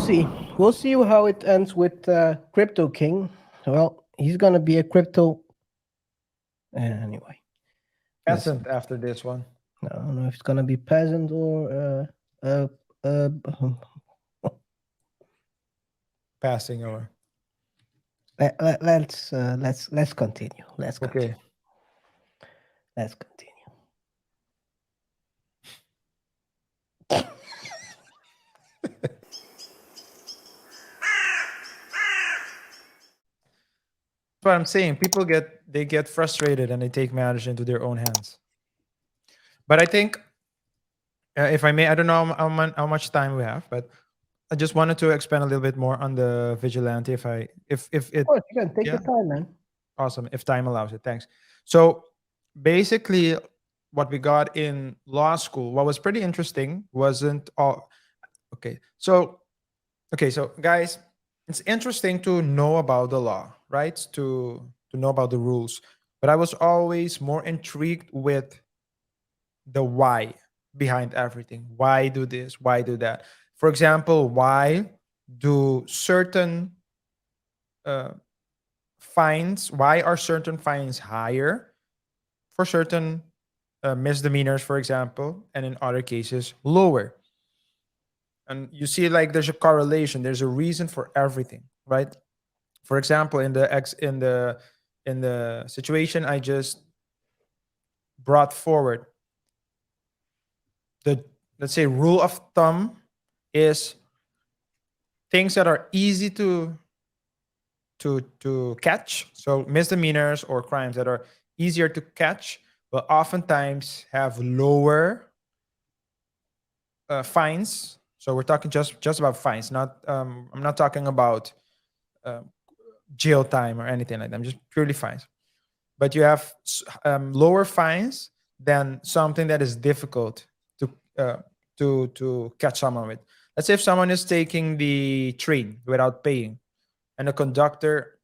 see. We'll see how it ends with Crypto King. Well, he's gonna be a crypto anyway. Let's see. Peasant after this one. I don't know if it's gonna be peasant or uh, Passing over. let's continue. Let's Okay. continue. Let's continue. That's what I'm saying. People get frustrated and they take matters into their own hands. But I think, if I may, I don't know how much time we have, but I just wanted to expand a little bit more on the vigilante. If Of it course, you can take yeah, your time, man. awesome. If time allows it, thanks. So basically, what we got in law school, what was pretty interesting, wasn't all okay. So guys, it's interesting to know about the law, right? To know about the rules. But I was always more intrigued with the why behind everything. Why do this? Why do that? For example, why do certain uh, fines? Why are certain fines higher for certain misdemeanors, for example, and in other cases lower? And you see, like there's a correlation. There's a reason for everything, right? For example, in the situation I just brought forward, the let's say rule of thumb is things that are easy to catch. So misdemeanors or crimes that are easier to catch will oftentimes have lower fines. So we're talking just about fines, not I'm not talking about um, jail time or anything like that. I'm just purely fines. But you have lower fines than something that is difficult to uh, to catch someone with. Let's say if someone is taking the train without paying, and the conductor,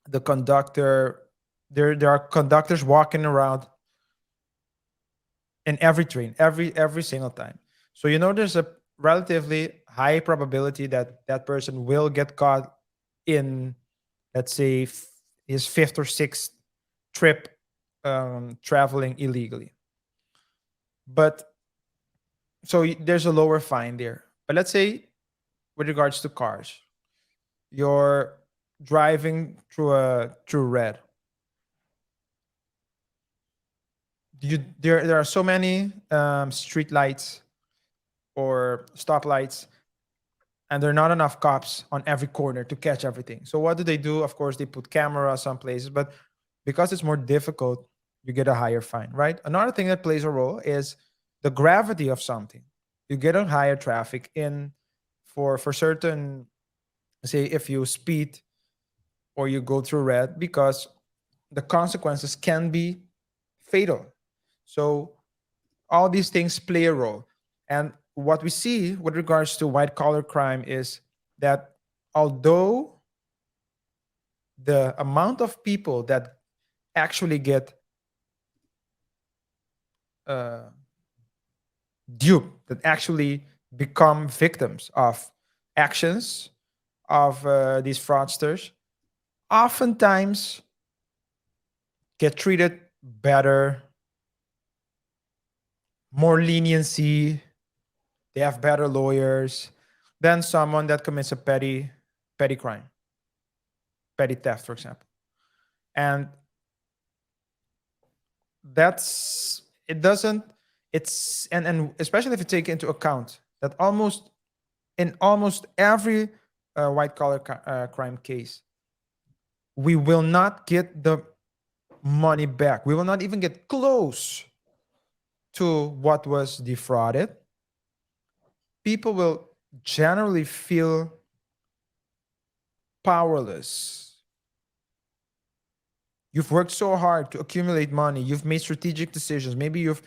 there are conductors walking around in every train, every single time. So you know there's a relatively high probability that that person will get caught in, let's say, his fifth or sixth trip traveling illegally. But there's a lower fine there. But let's say with regards to cars, you're driving through red. There are so many street lights or stoplights, and there are not enough cops on every corner to catch everything. So what do? Of course, they put cameras some places, but because it's more difficult, you get a higher fine, right? Another thing that plays a role is the gravity of something. You get a higher traffic in for certain, say if you speed or you go through red, because the consequences can be fatal. So all these things play a role. And what we see with regards to white collar crime is that although the amount of people that actually get uh, duped, that actually become victims of actions of these fraudsters, oftentimes get treated better, more leniency, they have better lawyers than someone that commits a petty crime, petty theft, for example. And that's it doesn't it's and especially if you take into account that almost every white collar crime case, we will not get the money back. We will not even get close to what was defrauded. People will generally feel powerless. You've worked so hard to accumulate money. You've made strategic decisions. Maybe you've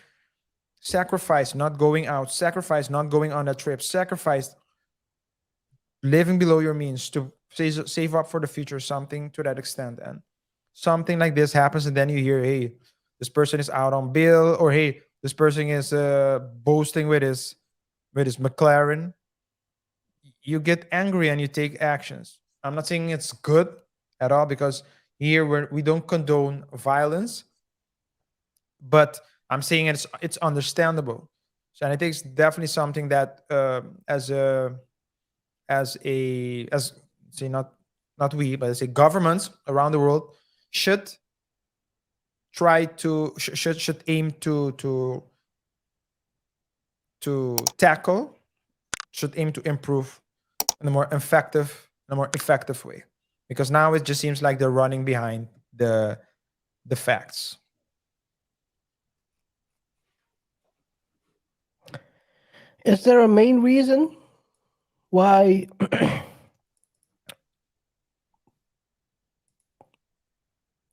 sacrificed not going out, sacrificed not going on a trip, sacrificed living below your means to save up for the future, something to that extent. And something like this happens, and then you hear, hey, this person is out on bail, or hey, this person is boasting with his McLaren. you get angry and you take actions. I'm not saying it's good at all, because here we don't condone violence, but I'm saying it's understandable. So, and I think it's definitely something that as say not we, but I say governments around the world should try to should aim to tackle, should aim to improve in a more effective way, because now it just seems like they're running behind the facts. Is there a main reason why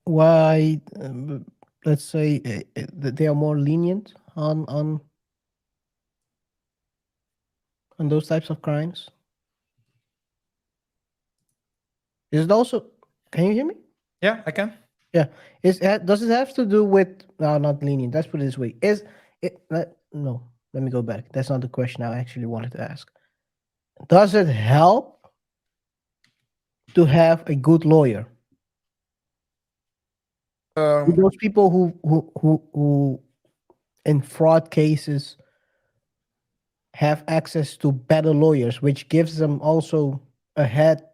why let's say that they are more lenient on those types of crimes? Is it also? Can you hear me? Yeah, I can. Yeah. Does it have to do with? No, not lenient. Let's put it this way. Is it? No. Let me go back. That's not the question I actually wanted to ask. Does it help to have a good lawyer? Those people who in fraud cases have access to better lawyers, which gives them also ahead.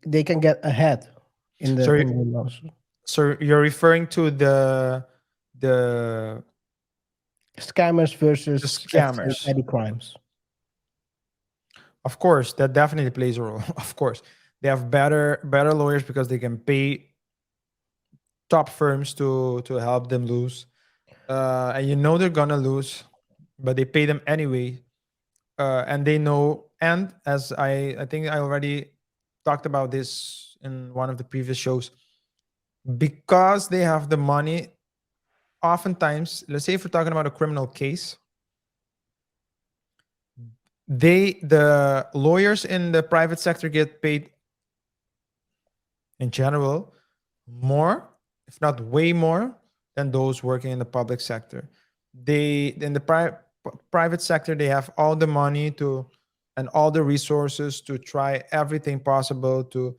They can get ahead in the lawsuit. So you're referring to the Scammers versus scammers. petty crimes. Of course, that definitely plays a role. Of course, they have better lawyers because they can pay top firms to help them lose, and you know they're gonna lose, but they pay them anyway, and they know. And as I think I already talked about this in one of the previous shows, because they have the money. Oftentimes, let's say if we're talking about a criminal case, the lawyers in the private sector get paid in general more, if not way more, than those working in the public sector. They in the private sector, they have all the money to and all the resources to try everything possible to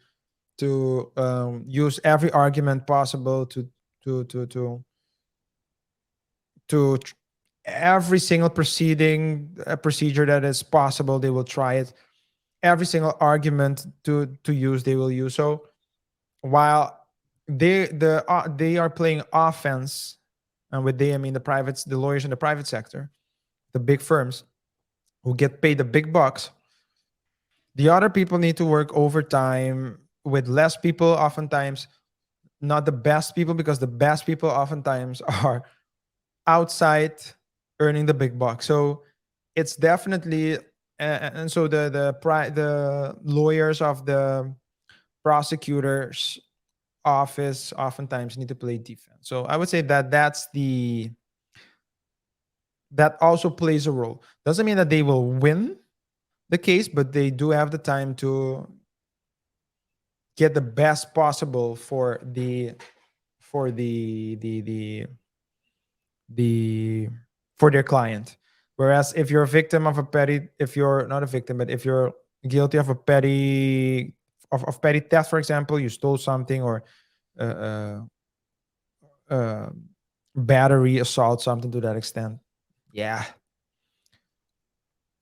use every argument possible to to to to tr- every single procedure that is possible. They will try it. Every single argument to use, they will use. So while they are playing offense, and with they I mean the lawyers in the private sector, the big firms who get paid the big bucks, the other people need to work overtime with less people, oftentimes not the best people, because the best people oftentimes are outside earning the big bucks. So it's definitely and so the lawyers of the prosecutors office oftentimes need to play defense. So I would say that that also plays a role. Doesn't mean that they will win the case, but they do have the time to get the best possible for the for the for their client. Whereas if you're a victim of if you're not a victim, but if you're guilty of a petty theft, for example, you stole something, or uh, uh, uh, battery, assault, something to that extent. Yeah.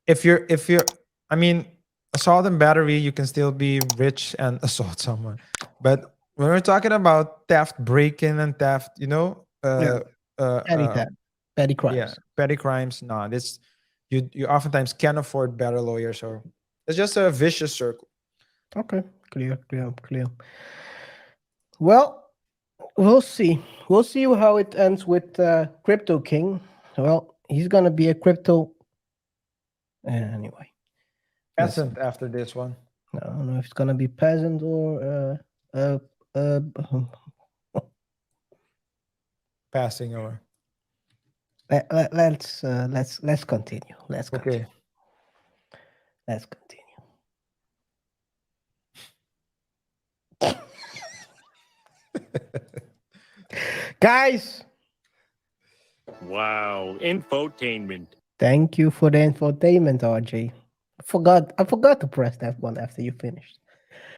If you're I mean, assault and battery, you can still be rich and assault someone. But when we're talking about theft, break-in and theft, Yeah. Petty uh theft, petty yeah, crimes. petty crimes, no, this you oftentimes can't afford better lawyers, or it's just a vicious circle. Okay, clear. Well, we'll see. We'll see how it ends with Crypto King. Well, he's gonna be a crypto. Anyway, listen. Peasant after this one. I don't know if it's gonna be peasant or uh, Passing over. let's continue. Let's continue. Okay. Let's continue. Guys, Wow, infotainment. thank you for the infotainment, RJ. forgot. I forgot to press that one after you finished.